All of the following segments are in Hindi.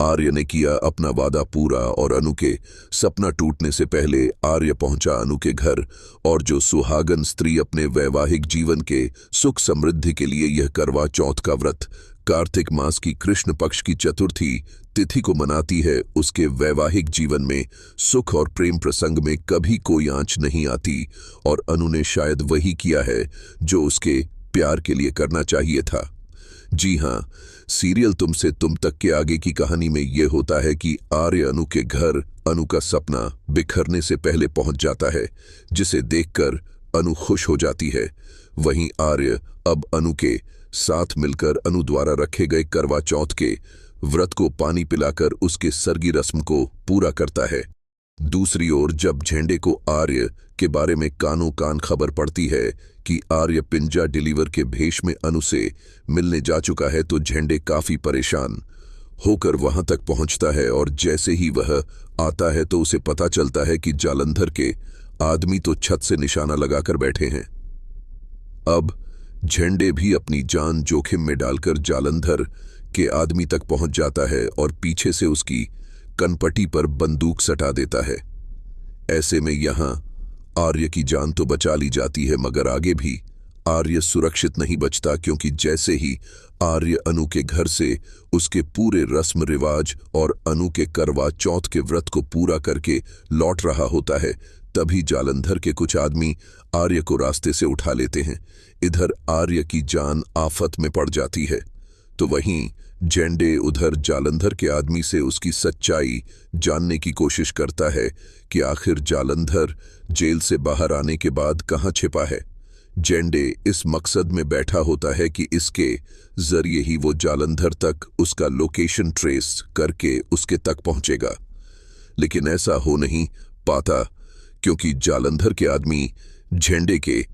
आर्य ने किया अपना वादा पूरा और अनु के सपना टूटने से पहले आर्य पहुंचा अनु के घर। और जो सुहागन स्त्री अपने वैवाहिक जीवन के सुख समृद्धि के लिए यह करवा चौथ का व्रत कार्तिक मास की कृष्ण पक्ष की चतुर्थी तिथि को मनाती है, उसके वैवाहिक जीवन में सुख और प्रेम प्रसंग में कभी कोई आंच नहीं आती। और अनु ने शायद वही किया है जो उसके प्यार के लिए करना चाहिए था। जी हाँ, सीरियल तुमसे तुम तक के आगे की कहानी में यह होता है कि आर्य अनु के घर अनु का सपना बिखरने से पहले पहुंच जाता है, जिसे देखकर अनु खुश हो जाती है। वहीं आर्य अब अनु के साथ मिलकर अनु द्वारा रखे गए करवा चौथ के व्रत को पानी पिलाकर उसके सरगी रस्म को पूरा करता है। दूसरी ओर जब झेंडे को आर्य के बारे में कानों कान खबर पड़ती है कि आर्य पिंजा डिलीवर के भेष में अनु से मिलने जा चुका है, तो झेंडे काफी परेशान होकर वहां तक पहुंचता है। और जैसे ही वह आता है तो उसे पता चलता है कि जालंधर के आदमी तो छत से निशाना लगाकर बैठे हैं। अब झेंडे भी अपनी जान जोखिम में डालकर जालंधर के आदमी तक पहुंच जाता है और पीछे से उसकी कनपटी पर बंदूक सटा देता है। ऐसे में यहां आर्य की जान तो बचा ली जाती है, मगर आगे भी आर्य सुरक्षित नहीं बचता, क्योंकि जैसे ही आर्य अनु के घर से उसके पूरे रस्म रिवाज और अनु के करवा चौथ के व्रत को पूरा करके लौट रहा होता है, तभी जालंधर के कुछ आदमी आर्य को रास्ते से उठा लेते हैं। इधर आर्य की जान आफत में पड़ जाती है, तो वहीं झेंडे उधर जालंधर के आदमी से उसकी सच्चाई जानने की कोशिश करता है कि आखिर जालंधर जेल से बाहर आने के बाद कहां छिपा है। झेंडे इस मकसद में बैठा होता है कि इसके जरिए ही वो जालंधर तक उसका लोकेशन ट्रेस करके उसके तक पहुंचेगा, लेकिन ऐसा हो नहीं पाता, क्योंकि जालंधर के आदमी झेंडे के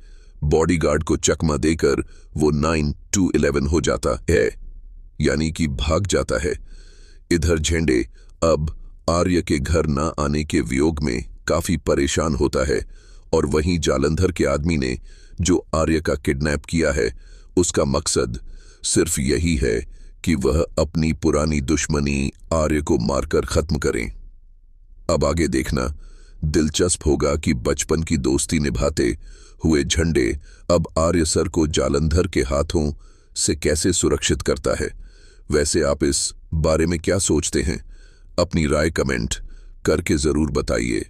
बॉडीगार्ड को चकमा देकर वो 9 to 11 हो जाता है, यानी कि भाग जाता है। इधर झेंडे अब आर्य के घर ना आने के वियोग में काफी परेशान होता है, और वहीं जालंधर के आदमी ने जो आर्य का किडनैप किया है, उसका मकसद सिर्फ यही है कि वह अपनी पुरानी दुश्मनी आर्य को मारकर खत्म करें। अब आगे देखना दिलचस्प होगा कि बचपन की दोस्ती निभाते हुए झंडे अब आर्य सर को जालंधर के हाथों से कैसे सुरक्षित करता है। वैसे आप इस बारे में क्या सोचते हैं? अपनी राय कमेंट करके जरूर बताइए।